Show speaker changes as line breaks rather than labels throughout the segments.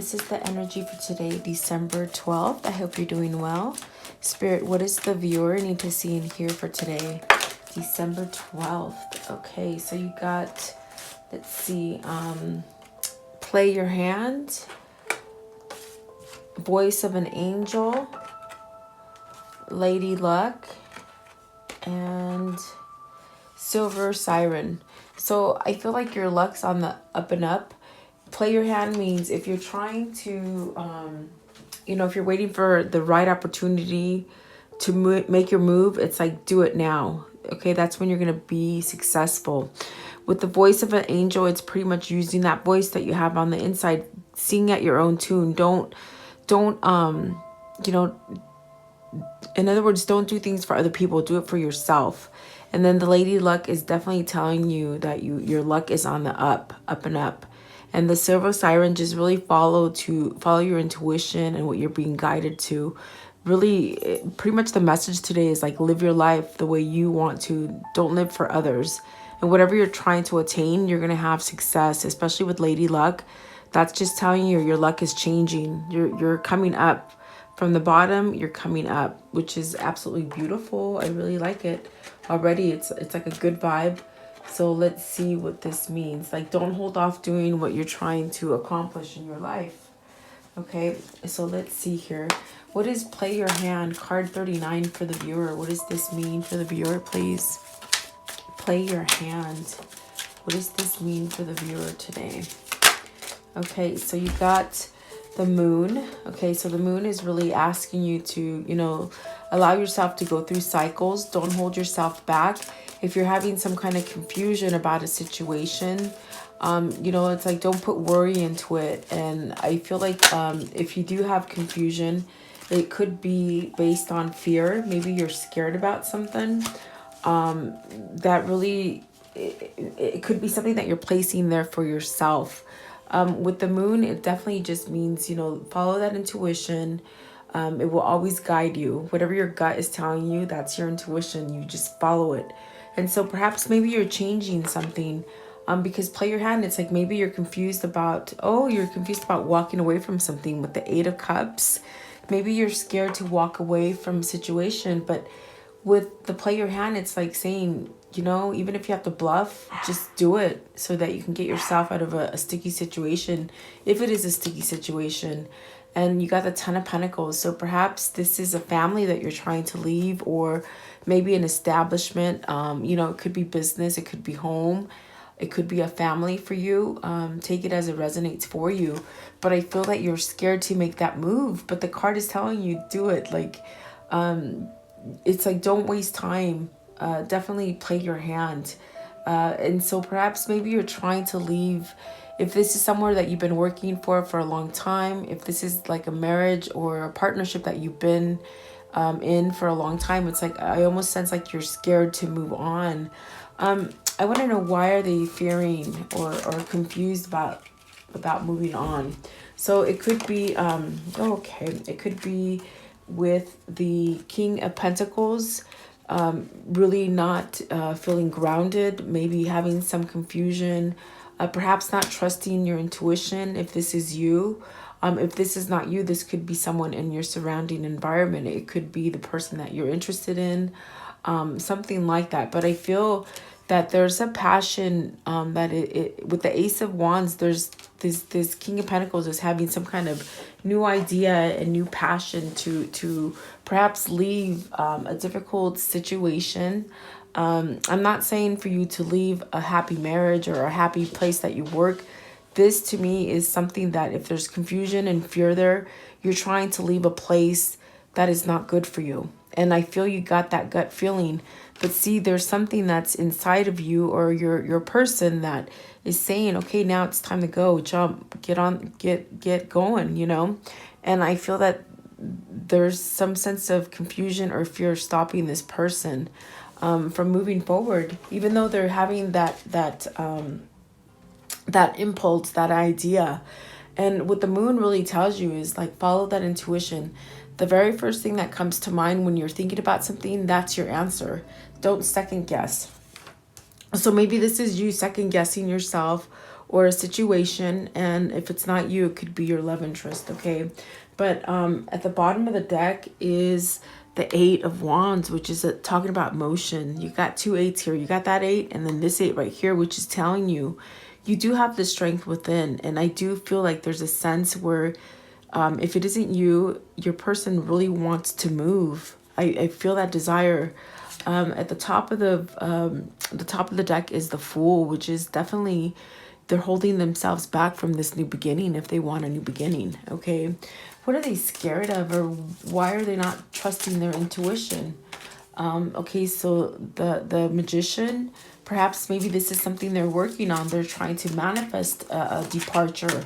this is the energy for today, December 12th. I hope you're doing well. Spirit, what does the viewer need to see and hear for today, December 12th? Okay, so you got, let's see, play your hand, voice of an angel, lady luck, and silver siren. So I feel like your luck's on the up and up. Play your hand means if you're trying to, if you're waiting for the right opportunity to make your move, it's like, do it now. Okay, that's when you're going to be successful. With the voice of an angel, it's pretty much using that voice that you have on the inside, sing at your own tune. Don't, in other words, don't do things for other people. Do it for yourself. And then the lady luck is definitely telling you that your luck is on the up and up. And the silver siren, just really follow your intuition and what you're being guided to. Really, pretty much the message today is like, live your life the way you want to. Don't live for others. And whatever you're trying to attain, you're going to have success, especially with lady luck. That's just telling you your luck is changing. You're coming up. From the bottom, you're coming up, which is absolutely beautiful. I really like it. Already, it's like a good vibe. So let's see what this means. Like, don't hold off doing what you're trying to accomplish in your life. Okay, so let's see here. What is play your hand? Card 39 for the viewer. What does this mean for the viewer, please? Play your hand. What does this mean for the viewer today? Okay, so you got the moon. Okay, so the moon is really asking you to, allow yourself to go through cycles. Don't hold yourself back. If you're having some kind of confusion about a situation, it's like, don't put worry into it. And I feel like if you do have confusion, it could be based on fear. Maybe you're scared about something. That really, it could be something that you're placing there for yourself. With the moon, it definitely just means, follow that intuition. It will always guide you. Whatever your gut is telling you, that's your intuition. You just follow it. And so perhaps maybe you're changing something, because play your hand. It's like, maybe you're confused about walking away from something with the 8 of Cups. Maybe you're scared to walk away from a situation, but with the play your hand, it's like saying, even if you have to bluff, just do it so that you can get yourself out of a sticky situation, if it is a sticky situation. And you got the 10 of Pentacles. So perhaps this is a family that you're trying to leave, or maybe an establishment. It could be business. It could be home. It could be a family for you. Take it as it resonates for you. But I feel that you're scared to make that move. But the card is telling you, do it. Like, it's like, don't waste time. Definitely play your hand. And so perhaps maybe you're trying to leave. If this is somewhere that you've been working for a long time, if this is like a marriage or a partnership that you've been in for a long time, it's like, I almost sense like you're scared to move on. I want to know, why are they fearing or confused about moving on? So it could be, it could be with the King of Pentacles, really not feeling grounded, maybe having some confusion, perhaps not trusting your intuition if this is you. If this is not you, this could be someone in your surrounding environment. It could be the person that you're interested in, something like that. But I feel that there's a passion that with the Ace of Wands, there's this King of Pentacles is having some kind of new idea and new passion to perhaps leave a difficult situation. I'm not saying for you to leave a happy marriage or a happy place that you work. This to me is something that if there's confusion and fear there, you're trying to leave a place that is not good for you. And I feel you got that gut feeling. But see, there's something that's inside of you, or your person, that is saying, okay, now it's time to go, jump, get on, get going, And I feel that there's some sense of confusion or fear stopping this person from moving forward, even though they're having that impulse, that idea. And what the moon really tells you is like, follow that intuition. The very first thing that comes to mind when you're thinking about something, that's your answer. Don't second guess. So maybe this is you second guessing yourself, or a situation. And if it's not you, it could be your love interest, okay? But at the bottom of the deck is the 8 of Wands, which is talking about motion. You got 2 8s here. You got that 8 and then this 8 right here, which is telling you you do have the strength within. And I do feel like there's a sense where if it isn't you, your person really wants to move. I feel that desire. At the top of the deck is the Fool, which is definitely they're holding themselves back from this new beginning if they want a new beginning, okay? What are they scared of, or why are they not trusting their intuition? Okay, so the Magician, perhaps maybe this is something they're working on. They're trying to manifest a departure,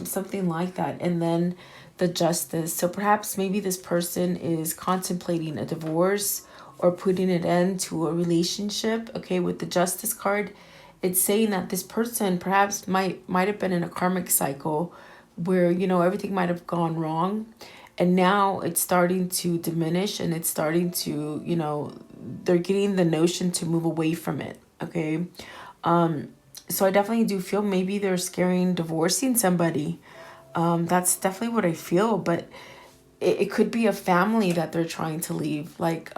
something like that. And then the Justice. So perhaps maybe this person is contemplating a divorce or putting an end to a relationship. Okay, with the Justice card, it's saying that this person perhaps might have been in a karmic cycle where, you know, everything might have gone wrong, and now it's starting to diminish, and it's starting to, you know, they're getting the notion to move away from it, okay? So I definitely do feel maybe they're scaring divorcing somebody. That's definitely what I feel, but it could be a family that they're trying to leave. Like,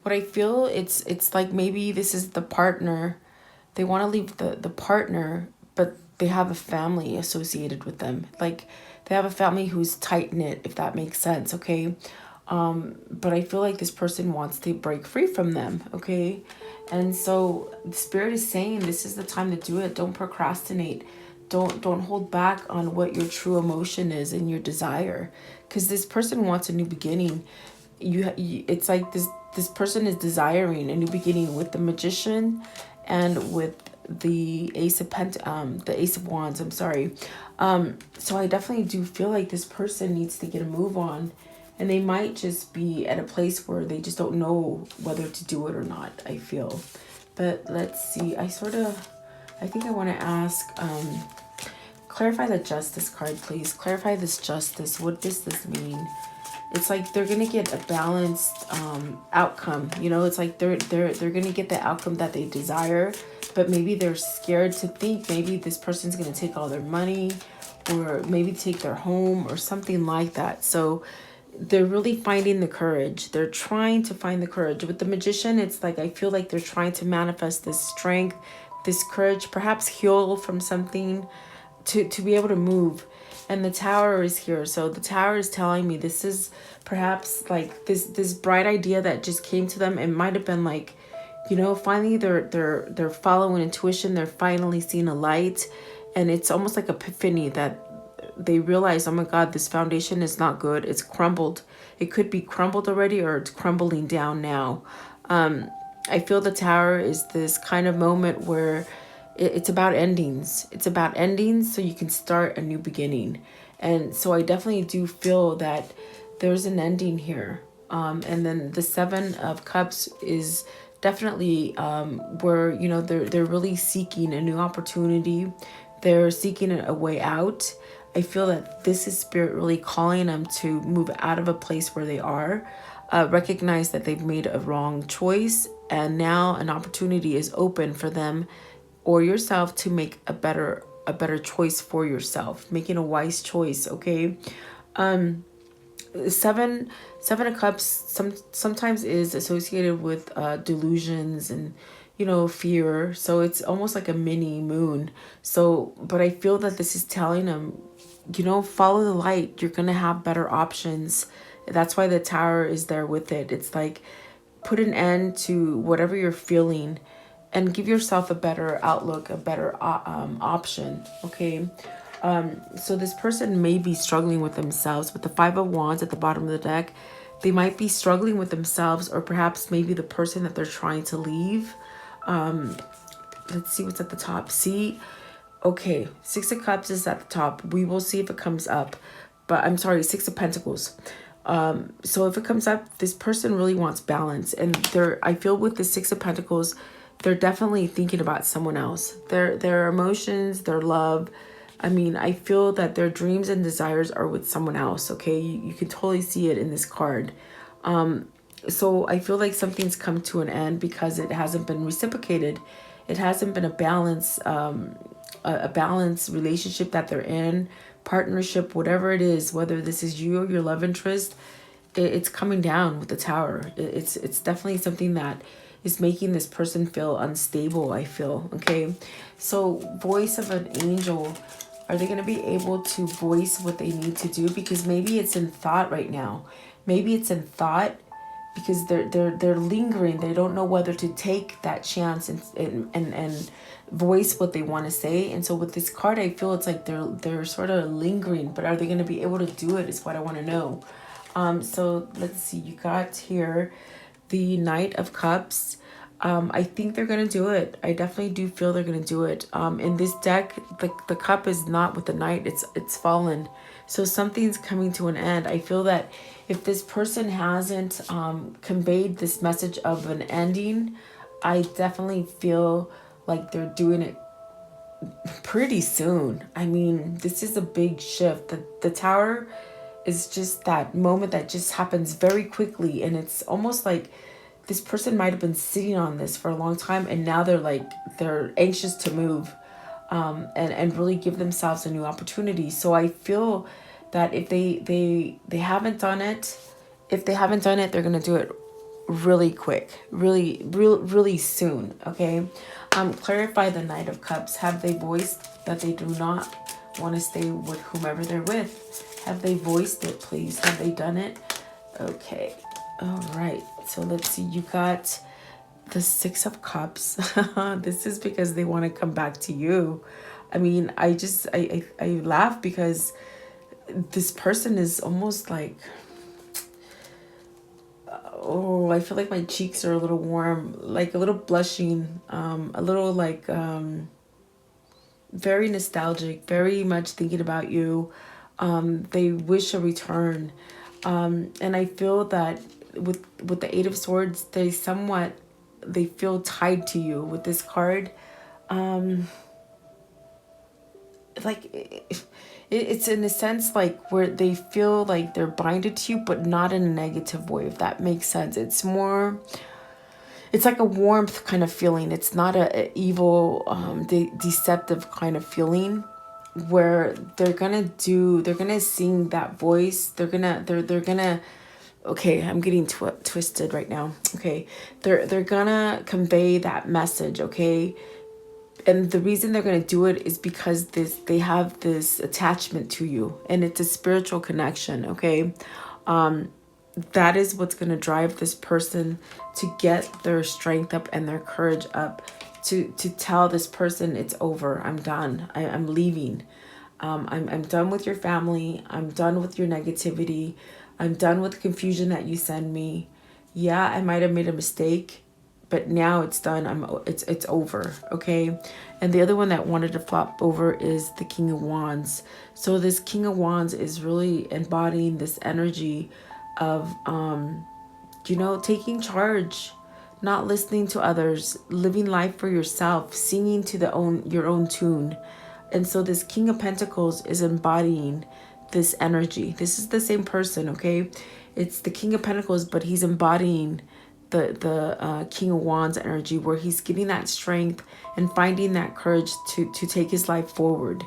what I feel, it's like maybe this is the partner. They want to leave the partner, but they have a family associated with them. Like, they have a family who's tight-knit, if that makes sense, okay? But I feel like this person wants to break free from them, okay? And so the Spirit is saying this is the time to do it. Don't procrastinate. Don't hold back on what your true emotion is and your desire, because this person wants a new beginning. It's like this person is desiring a new beginning with the Magician and with the Ace of Wands, I'm sorry. So I definitely do feel like this person needs to get a move on, and they might just be at a place where they just don't know whether to do it or not, I feel. But let's see, I think I want to ask, clarify the Justice card, please. Clarify this Justice. What does this mean? It's like they're gonna get a balanced outcome. You know, it's like they're gonna get the outcome that they desire, but maybe they're scared to think maybe this person's gonna take all their money, or maybe take their home or something like that. So they're really finding the courage. They're trying to find the courage. With the Magician, it's like I feel like they're trying to manifest this strength, this courage, perhaps heal from something to be able to move. And the Tower is here. So the Tower is telling me this is perhaps like this bright idea that just came to them. It might have been like, you know, finally they're following intuition. They're finally seeing a light, and it's almost like epiphany that they realize, oh my God, this foundation is not good. It's crumbled. It could be crumbled already, or it's crumbling down now. I feel the Tower is this kind of moment where it's about endings. It's about endings so you can start a new beginning. And so I definitely do feel that there's an ending here. And then the 7 of Cups is definitely where, you know, they're really seeking a new opportunity. They're seeking a way out. I feel that this is Spirit really calling them to move out of a place where they are, recognize that they've made a wrong choice, and now an opportunity is open for them or yourself to make a better choice for yourself, making a wise choice, okay? Seven of Cups sometimes is associated with delusions and, you know, fear. So it's almost like a mini moon. So, but I feel that this is telling them, you know, follow the light. You're gonna have better options. That's why the Tower is there with it. It's like, put an end to whatever you're feeling and give yourself a better outlook, a better option, okay? So this person may be struggling with themselves. With the 5 of Wands at the bottom of the deck, they might be struggling with themselves, or perhaps maybe the person that they're trying to leave. Let's see what's at the top. See, okay, 6 of Cups is at the top. We will see if it comes up. But I'm sorry, 6 of Pentacles. So if it comes up, this person really wants balance. And I feel with the 6 of Pentacles, they're definitely thinking about someone else. Their emotions, their love. I mean, I feel that their dreams and desires are with someone else, okay? You can totally see it in this card. So I feel like something's come to an end because it hasn't been reciprocated. It hasn't been a balanced relationship that they're in, partnership, whatever it is, whether this is you or your love interest. It's coming down with the Tower. It's definitely something that is making this person feel unstable, I feel. Okay, so voice of an angel, are they going to be able to voice what they need to do? Because maybe it's in thought right now. Maybe it's in thought because they're lingering. They don't know whether to take that chance and voice what they want to say. And so with this card, I feel it's like they're sort of lingering, but are they going to be able to do it is what I want to know. So let's see, you got here the Knight of Cups. I think they're going to do it. I definitely do feel they're going to do it. In this deck, the cup is not with the Knight. It's fallen. So something's coming to an end. I feel that if this person hasn't conveyed this message of an ending, I definitely feel like they're doing it pretty soon. I mean, this is a big shift. The Tower is just that moment that just happens very quickly, and it's almost like this person might have been sitting on this for a long time, and now they're anxious to move, and really give themselves a new opportunity. So I feel that if they haven't done it, they're gonna do it really quick, really soon. Okay, clarify the Knight of Cups. Have they voiced that they do not want to stay with whomever they're with? Have they voiced it, please? Have they done it? Okay. All right. So let's see. You got the Six of Cups. This is because they want to come back to you. I mean, I laugh because this person is almost like, oh, I feel like my cheeks are a little warm, like a little blushing, a little like very nostalgic, very much thinking about you. They wish a return. And I feel that with the Eight of Swords, they feel tied to you with this card. Like it's in a sense like where they feel like they're binded to you, but not in a negative way, if that makes sense. It's like a warmth kind of feeling. It's not a evil, deceptive kind of feeling where they're gonna sing that voice. They're gonna okay, I'm getting twisted right now. Okay, they're gonna convey that message. Okay, and the reason they're gonna do it is because they have this attachment to you, and it's a spiritual connection. Okay, that is what's gonna drive this person to get their strength up and their courage up, to tell this person it's over. I'm done. I'm leaving. I'm done with your family. I'm done with your negativity. I'm done with the confusion that you send me. Yeah, I might have made a mistake, but now it's done. It's over. Okay. And the other one that wanted to flop over is the King of Wands. So this King of Wands is really embodying this energy of taking charge, not listening to others, living life for yourself, singing to your own tune. And so this King of Pentacles is embodying this energy. This is the same person, okay? It's the King of Pentacles, but he's embodying the King of Wands energy, where he's getting that strength and finding that courage to take his life forward.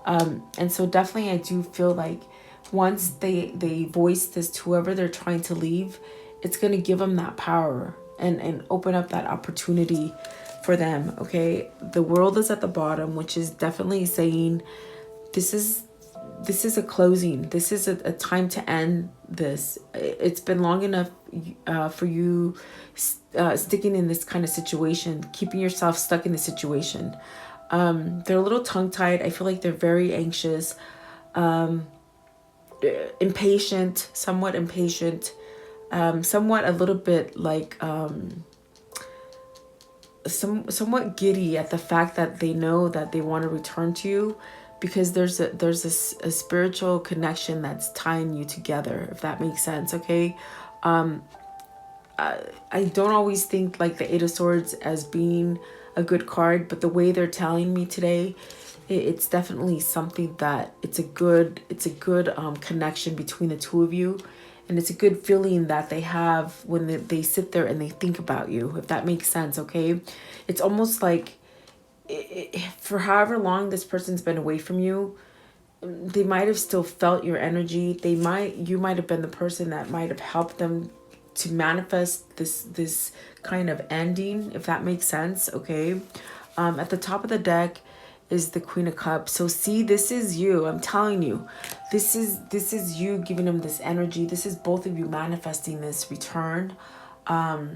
And so definitely I do feel like once they voice this to whoever they're trying to leave, it's going to give them that power and open up that opportunity for them. Okay, the World is at the bottom, which is definitely saying this is a closing. This is a time to end this. It's been long enough for you sticking in this kind of situation, keeping yourself stuck in the situation. They're a little tongue-tied. I feel like they're very anxious, impatient, somewhat a little bit like somewhat giddy at the fact that they know that they want to return to you, because there's a spiritual connection that's tying you together, if that makes sense. Okay, I don't always think like the Eight of Swords as being a good card, but the way they're telling me today, it's definitely something that it's a good connection between the two of you. And it's a good feeling that they have when they sit there and they think about you, if that makes sense. Okay, it's almost like for however long this person's been away from you, they might have still felt your energy. You might have been the person that might have helped them to manifest this kind of ending, if that makes sense. Okay. At the top of the deck is the Queen of Cups. So see, this is you. I'm telling you, this is you giving them this energy. This is both of you manifesting this return. Yeah,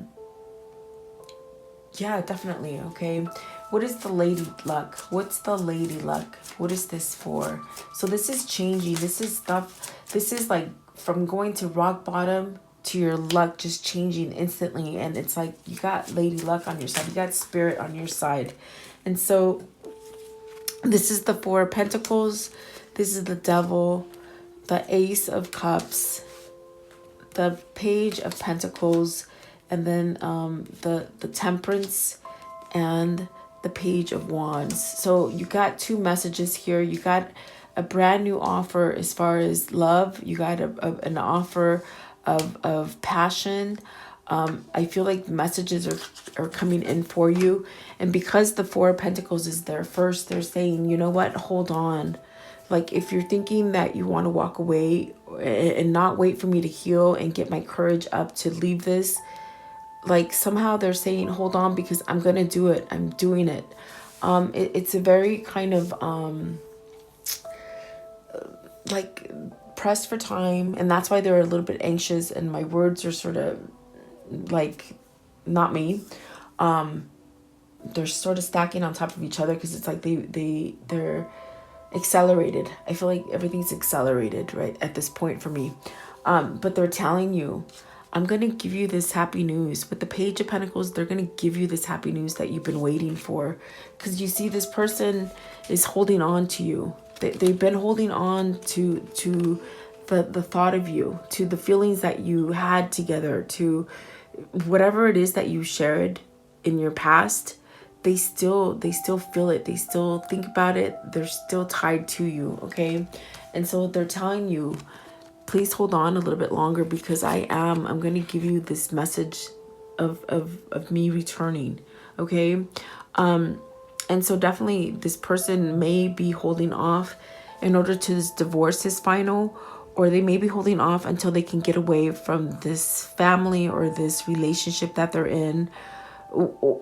definitely. Okay. What is the Lady Luck? What's the Lady Luck? What is this for? So this is changing. This is stuff. This is like from going to rock bottom to your luck just changing instantly. And it's like you got Lady Luck on your side. You got Spirit on your side. And so this is the Four of Pentacles. This is the Devil, the Ace of Cups, the Page of Pentacles, and then the Temperance and the Page of Wands. So you got two messages here. You got a brand new offer as far as love. You got an offer of passion. I feel like messages are coming in for you. And because the Four of Pentacles is there first, they're saying, you know what, hold on. Like if you're thinking that you want to walk away and not wait for me to heal and get my courage up to leave this, like somehow they're saying, hold on, because I'm going to do it. I'm doing it. It's a very kind of like pressed for time. And that's why they're a little bit anxious. And my words are sort of like not me. They're sort of stacking on top of each other because it's like they're accelerated. I feel like everything's accelerated right at this point for me. But they're telling you, I'm going to give you this happy news. With the Page of Pentacles, they're going to give you this happy news that you've been waiting for. Because you see, this person is holding on to you. They've been holding on to the thought of you, to the feelings that you had together, to whatever it is that you shared in your past. They still feel it. They still think about it. They're still tied to you, okay? And so they're telling you, please hold on a little bit longer because I'm going to give you this message of me returning, okay? And so definitely this person may be holding off in order to this divorce is final, or they may be holding off until they can get away from this family or this relationship that they're in.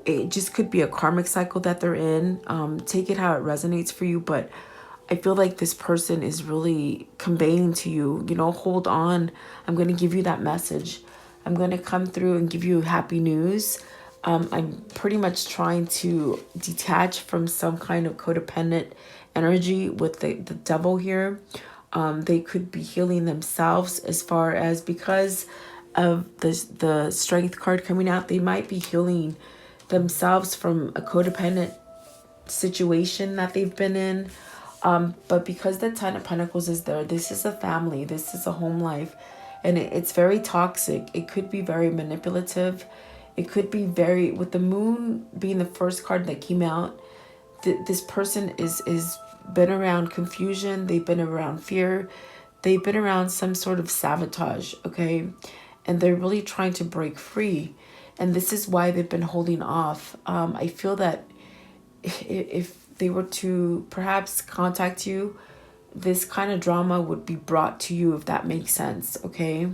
It just could be a karmic cycle that they're in. Take it how it resonates for you, but I feel like this person is really conveying to you, you know, hold on. I'm going to give you that message. I'm going to come through and give you happy news. I'm pretty much trying to detach from some kind of codependent energy with the Devil here. They could be healing themselves as far as because of the Strength card coming out. They might be healing themselves from a codependent situation that they've been in. But because the Ten of Pentacles is there, this is a family. This is a home life. And it's very toxic. It could be very manipulative. It could be very, with the Moon being the first card that came out, this person is been around confusion. They've been around fear. They've been around some sort of sabotage, okay? And they're really trying to break free. And this is why they've been holding off. I feel that if they were to perhaps contact you, this kind of drama would be brought to you, if that makes sense, okay?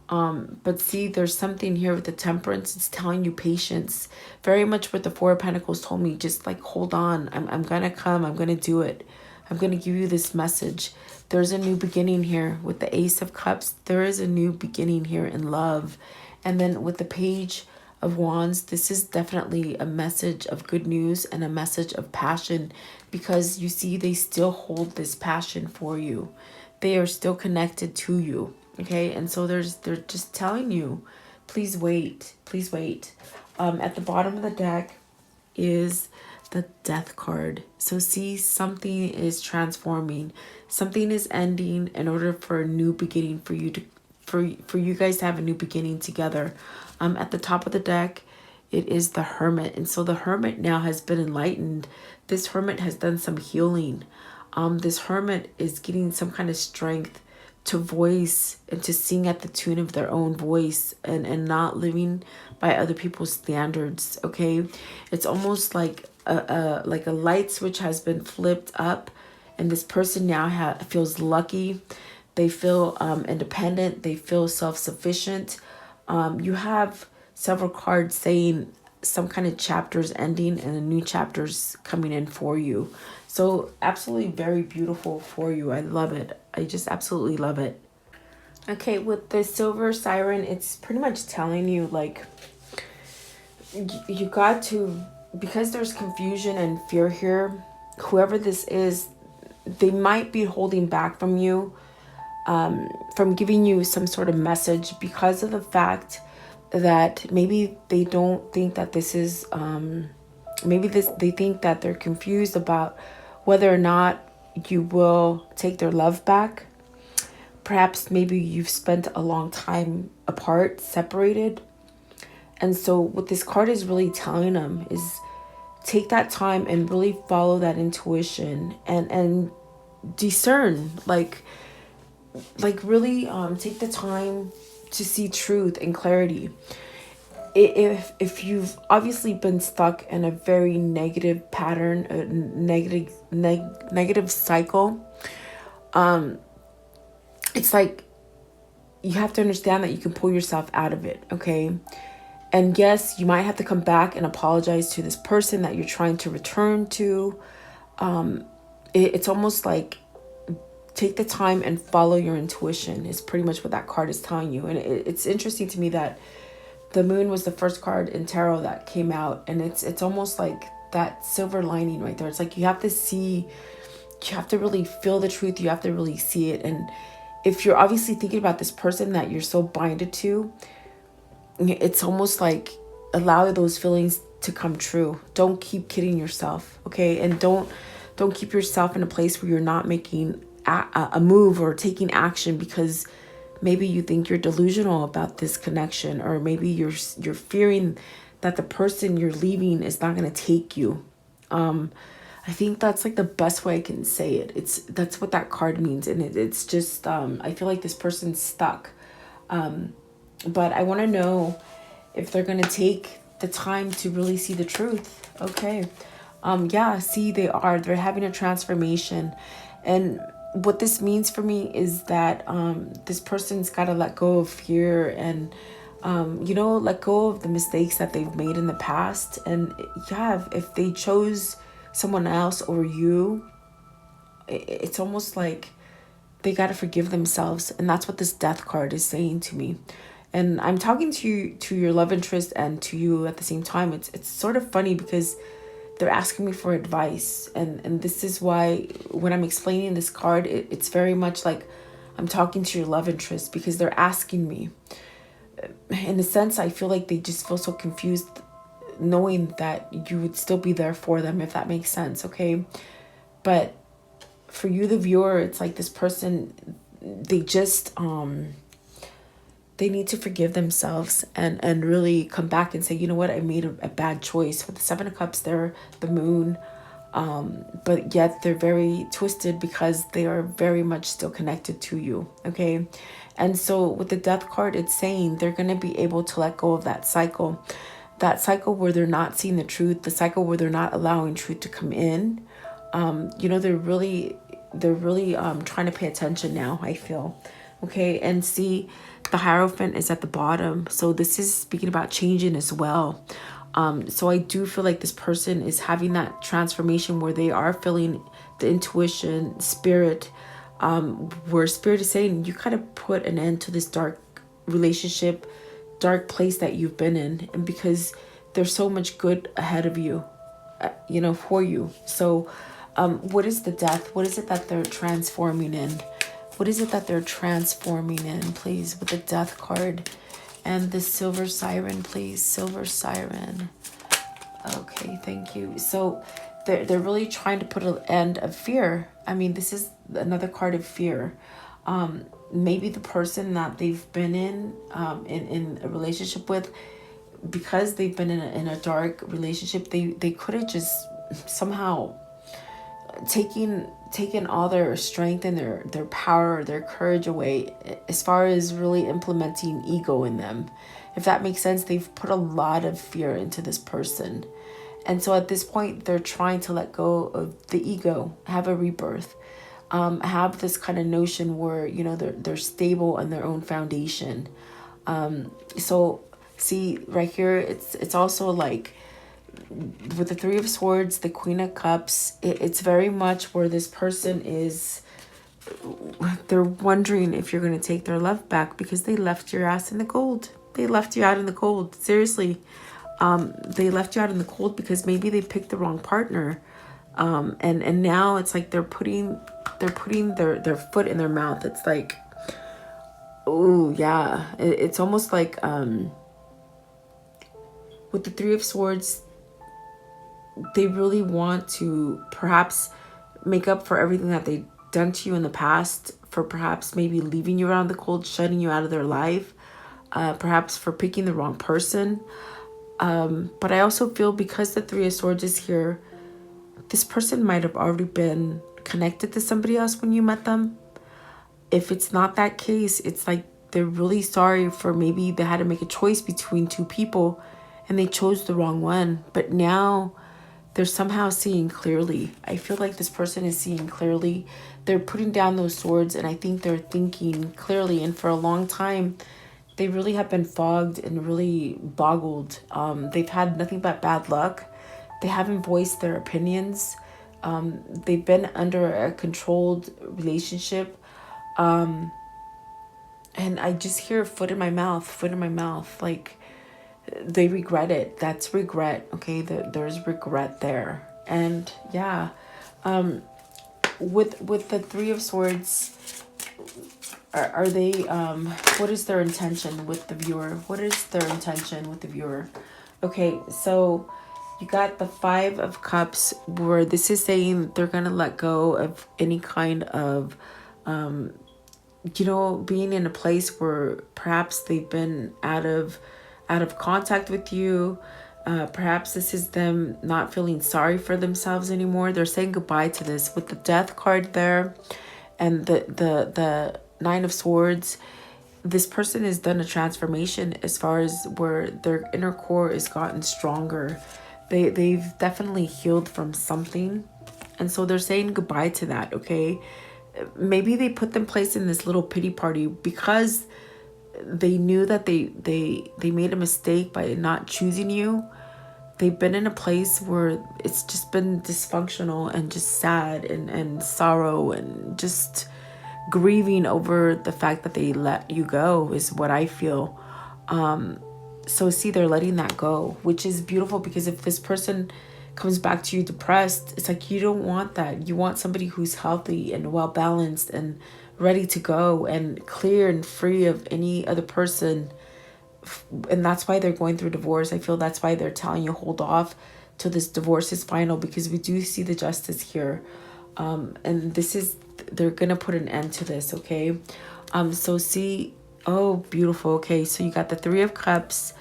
But see, there's something here with the Temperance. It's telling you patience. Very much what the Four of Pentacles told me. Just like, hold on. I'm going to come. I'm going to do it. I'm going to give you this message. There's a new beginning here. With the Ace of Cups, there is a new beginning here in love. And then with the Page of Wands, this is definitely a message of good news and a message of passion. Because you see, they still hold this passion for you. They are still connected to you. Okay, and so they're just telling you, please wait, please wait. At the bottom of the deck is the Death card. So see, something is transforming, something is ending in order for a new beginning for you to, for you guys to have a new beginning together. At the top of the deck, it is the Hermit, and so the Hermit now has been enlightened. This Hermit has done some healing. This Hermit is getting some kind of strength to voice and to sing at the tune of their own voice and not living by other people's standards, okay? It's almost like like a light switch has been flipped up, and this person now feels lucky. They feel independent. They feel self-sufficient. You have several cards saying some kind of chapters ending and a new chapters coming in for you. So absolutely very beautiful for you. I love it. I just absolutely love it. Okay, with the silver siren, it's pretty much telling you like you got to, because there's confusion and fear here, whoever this is, they might be holding back from you, from giving you some sort of message, because of the fact that maybe they don't think that this is, they think that they're confused about whether or not you will take their love back. Perhaps maybe you've spent a long time apart, separated. And so what this card is really telling them is take that time and really follow that intuition and discern, like really take the time to see truth and clarity. If you've obviously been stuck in a very negative pattern, a negative cycle, it's like you have to understand that you can pull yourself out of it, okay? And yes, you might have to come back and apologize to this person that you're trying to return to. It's almost like take the time and follow your intuition is pretty much what that card is telling you. And it's interesting to me that the moon was the first card in tarot that came out. And it's almost like that silver lining right there. It's like you have to really feel the truth. You have to really see it. And if you're obviously thinking about this person that you're so binded to, it's almost like allow those feelings to come true. Don't keep kidding yourself, okay? And don't keep yourself in a place where you're not making a move or taking action because maybe you think you're delusional about this connection, or maybe you're fearing that the person you're leaving is not going to take you. I think that's like the best way I can say it. That's what that card means, and it's just I feel like this person's stuck. But I want to know if they're going to take the time to really see the truth. Okay. Yeah, see, they're having a transformation. And what this means for me is that this person's got to let go of fear and, let go of the mistakes that they've made in the past. And yeah, if they chose someone else or you, it's almost like they got to forgive themselves. And that's what this death card is saying to me. And I'm talking to your love interest and to you at the same time. It's sort of funny because they're asking me for advice. And this is why when I'm explaining this card, it's very much like I'm talking to your love interest, because they're asking me. In a sense, I feel like they just feel so confused knowing that you would still be there for them, if that makes sense, okay? But for you, the viewer, it's like this person, they just they need to forgive themselves and really come back and say, you know what, I made a bad choice. With the Seven of Cups, they're the moon, but yet they're very twisted because they are very much still connected to you, okay? And so with the Death card, it's saying they're going to be able to let go of that cycle where they're not seeing the truth, the cycle where they're not allowing truth to come in. They're really trying to pay attention now, I feel. Okay, and see, the Hierophant is at the bottom. So this is speaking about changing as well. So I do feel like this person is having that transformation where they are feeling the intuition, spirit, where spirit is saying, you kind of put an end to this dark relationship, dark place that you've been in. And because there's so much good ahead of you, for you. So what is the Death? What is it that they're transforming in? What is it that they're transforming in, please, with the Death card and the Silver Siren, please? Silver Siren. Okay, thank you. So they're really trying to put an end of fear. I mean, this is another card of fear. Maybe the person that they've been in a relationship with, because they've been in a dark relationship, they could have just somehow taken all their strength and their power, their courage away, as far as really implementing ego in them. If that makes sense, they've put a lot of fear into this person. And so at this point, they're trying to let go of the ego, have a rebirth, have this kind of notion where, you know, they're stable on their own foundation. So see right here, it's also like with the Three of Swords, the Queen of Cups, it's very much where this person is, they're wondering if you're going to take their love back because they left your ass in the cold. They left you out in the cold. Seriously. They left you out in the cold because maybe they picked the wrong partner. And now it's like they're putting their foot in their mouth. It's like, oh yeah. It's almost like, with the Three of Swords, they really want to perhaps make up for everything that they've done to you in the past, for perhaps maybe leaving you around the cold, shutting you out of their life, perhaps for picking the wrong person. But I also feel because the Three of Swords is here, this person might have already been connected to somebody else when you met them. If it's not that case, it's like they're really sorry for maybe they had to make a choice between two people and they chose the wrong one. But now they're somehow seeing clearly. I feel like this person is seeing clearly. They're putting down those swords, and I think they're thinking clearly. And for a long time, they really have been fogged and really boggled. They've had nothing but bad luck. They haven't voiced their opinions. They've been under a controlled relationship. And I just hear foot in my mouth. Like, they regret it. That's regret. Okay, there's regret there. And yeah, with the Three of Swords, are they what is their intention with the viewer? What is their intention with the viewer? Okay, so you got the Five of Cups, where this is saying they're gonna let go of any kind of you know, being in a place where perhaps they've been out of contact with you. Perhaps this is them not feeling sorry for themselves anymore. They're saying goodbye to this with the Death card there and the Nine of Swords. This person has done a transformation as far as where their inner core has gotten stronger. They've definitely healed from something. And so they're saying goodbye to that, okay? Maybe they put them place in this little pity party because they knew that they made a mistake by not choosing you. They've been in a place where it's just been dysfunctional and just sad and sorrow and just grieving over the fact that they let you go is what I feel. So see, they're letting that go, which is beautiful, because if this person comes back to you depressed, it's like you don't want that. You want somebody who's healthy and well balanced and ready to go and clear and free of any other person. And that's why they're going through divorce. I feel that's why they're telling you hold off till this divorce is final, because we do see the justice here. And this is, they're gonna put an end to this, okay? So see, oh, beautiful. Okay, so you got the Three of Cups,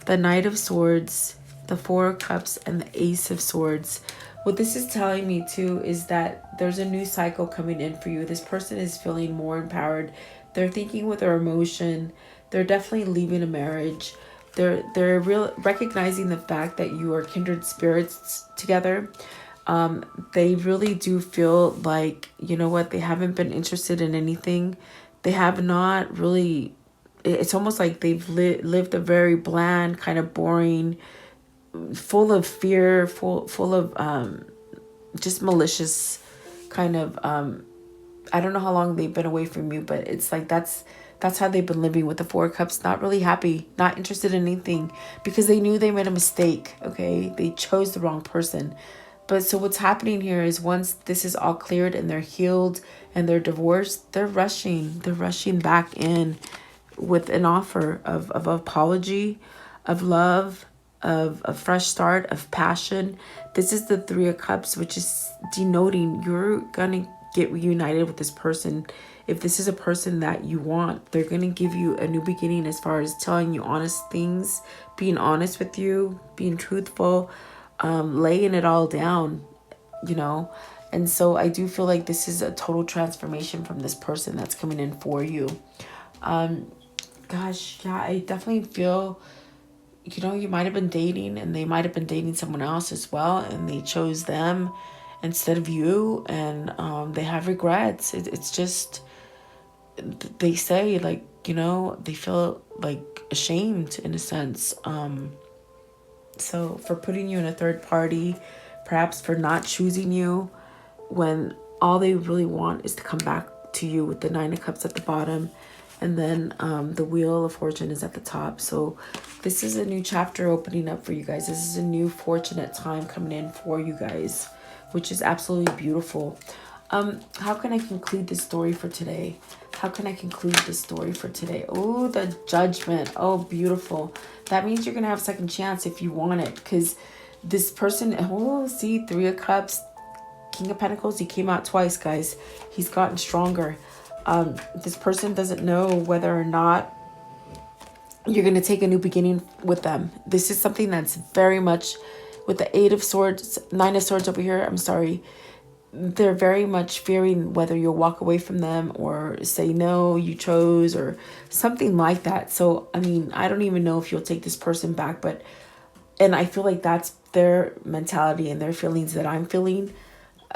the Knight of Swords, the Four of Cups, and the Ace of Swords. What this is telling me too is that there's a new cycle coming in for you. This person is feeling more empowered. They're thinking with their emotion. They're definitely leaving a marriage. They're recognizing the fact that you are kindred spirits together. They really do feel like, you know what, they haven't been interested in anything. They have not really, it's almost like they've lived a very bland, kind of boring, full of fear, full of just malicious kind of, I don't know how long they've been away from you, but it's like that's how they've been living with the Four of Cups. Not really happy, not interested in anything, because they knew they made a mistake, okay? They chose the wrong person. But so what's happening here is once this is all cleared and they're healed and they're divorced, they're rushing back in with an offer of apology, of love, of a fresh start, of passion. This is the Three of Cups, which is denoting you're gonna get reunited with this person. If this is a person that you want, they're gonna give you a new beginning as far as telling you honest things, being honest with you, being truthful, laying it all down, you know. And so I do feel like this is a total transformation from this person that's coming in for you. Gosh, yeah, I definitely feel you know, you might have been dating and they might have been dating someone else as well, and they chose them instead of you, and they have regrets. It's just, they say, like, you know, they feel like ashamed in a sense. So for putting you in a third party, perhaps for not choosing you when all they really want is to come back to you with the Nine of Cups at the bottom, and then the Wheel of Fortune is at the top. So this is a new chapter opening up for you guys. This is a new fortunate time coming in for you guys, which is absolutely beautiful. How can I conclude this story for today? How can I conclude this story for today? Oh, the Judgment. Oh, beautiful. That means you're going to have a second chance if you want it, because this person, oh, see, Three of Cups, King of Pentacles, he came out twice, guys. He's gotten stronger. This person doesn't know whether or not you're going to take a new beginning with them. This is something that's very much, with the Eight of Swords, Nine of Swords over here, I'm sorry, they're very much fearing whether you'll walk away from them or say no, you chose, or something like that. So, I mean, I don't even know if you'll take this person back, but, and I feel like that's their mentality and their feelings that I'm feeling.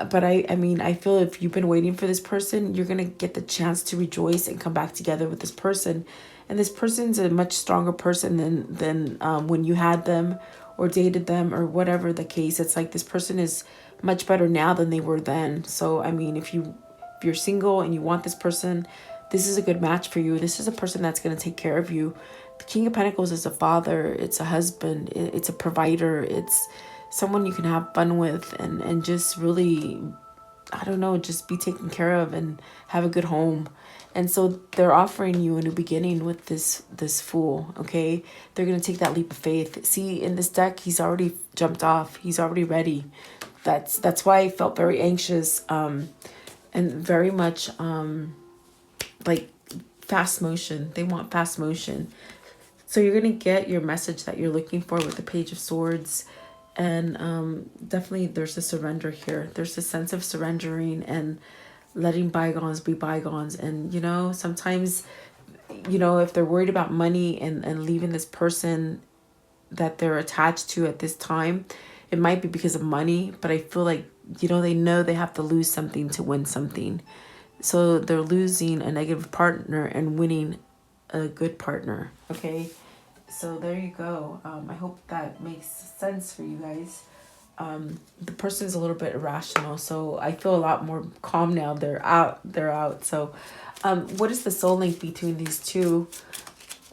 But I mean, I feel if you've been waiting for this person, you're going to get the chance to rejoice and come back together with this person. And this person's a much stronger person than when you had them or dated them or whatever the case. It's like this person is much better now than they were then. So, I mean, if you're single and you want this person, this is a good match for you. This is a person that's going to take care of you. The King of Pentacles is a father. It's a husband. It's a provider. It's someone you can have fun with and just really, I don't know, just be taken care of and have a good home. And so they're offering you a new beginning with this Fool, okay? They're going to take that leap of faith. See, in this deck, he's already jumped off. He's already ready. That's why I felt very anxious and very much like fast motion. They want fast motion. So you're going to get your message that you're looking for with the Page of Swords. And definitely there's a surrender here. There's a sense of surrendering and letting bygones be bygones. And, you know, sometimes, you know, if they're worried about money and leaving this person that they're attached to at this time, it might be because of money. But I feel like, you know they have to lose something to win something. So they're losing a negative partner and winning a good partner, okay? So there you go. I hope that makes sense for you guys. The person's a little bit irrational, so I feel a lot more calm now. They're out. So what is the soul link between these two?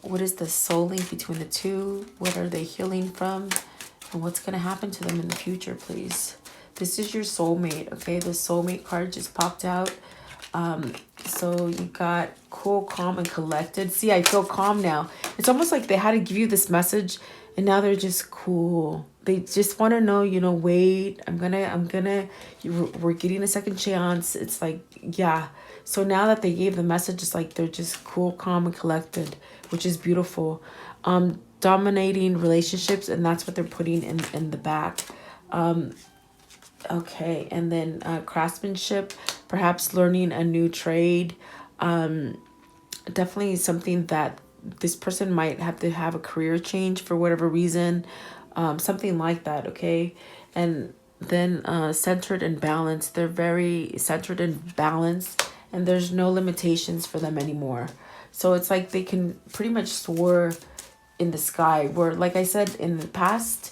What is the soul link between the two? What are they healing from? And what's going to happen to them in the future, please? This is your soulmate, okay? The soulmate card just popped out. So you got cool, calm, and collected. See, I feel calm now. It's almost like they had to give you this message, and now they're just cool. They just want to know, you know, wait, we're getting a second chance. It's like, yeah. So now that they gave the message, it's like they're just cool, calm, and collected, which is beautiful. Dominating relationships, and that's what they're putting in the back. Okay, and then craftsmanship, perhaps learning a new trade. Definitely something that this person might have to have a career change for whatever reason. Something like that, okay? And then centered and balanced. They're very centered and balanced, and there's no limitations for them anymore. So it's like they can pretty much soar in the sky, where, like I said, in the past,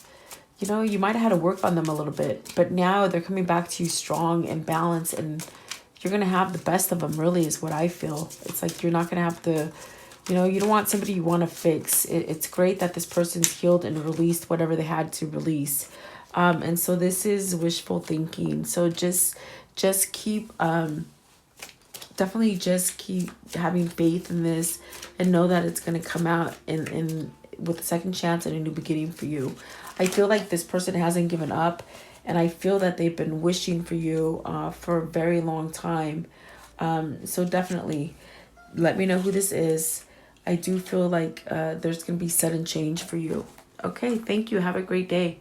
you know, you might have had to work on them a little bit, but now they're coming back to you strong and balanced, and you're going to have the best of them, really, is what I feel. It's like you're not going to have to, you know, you don't want somebody you want to fix. It's great that this person's healed and released whatever they had to release. And so this is wishful thinking. So just keep, definitely just keep having faith in this and know that it's going to come out in with a second chance and a new beginning for you. I feel like this person hasn't given up, and I feel that they've been wishing for you for a very long time. So definitely let me know who this is. I do feel like there's going to be sudden change for you. Okay, thank you. Have a great day.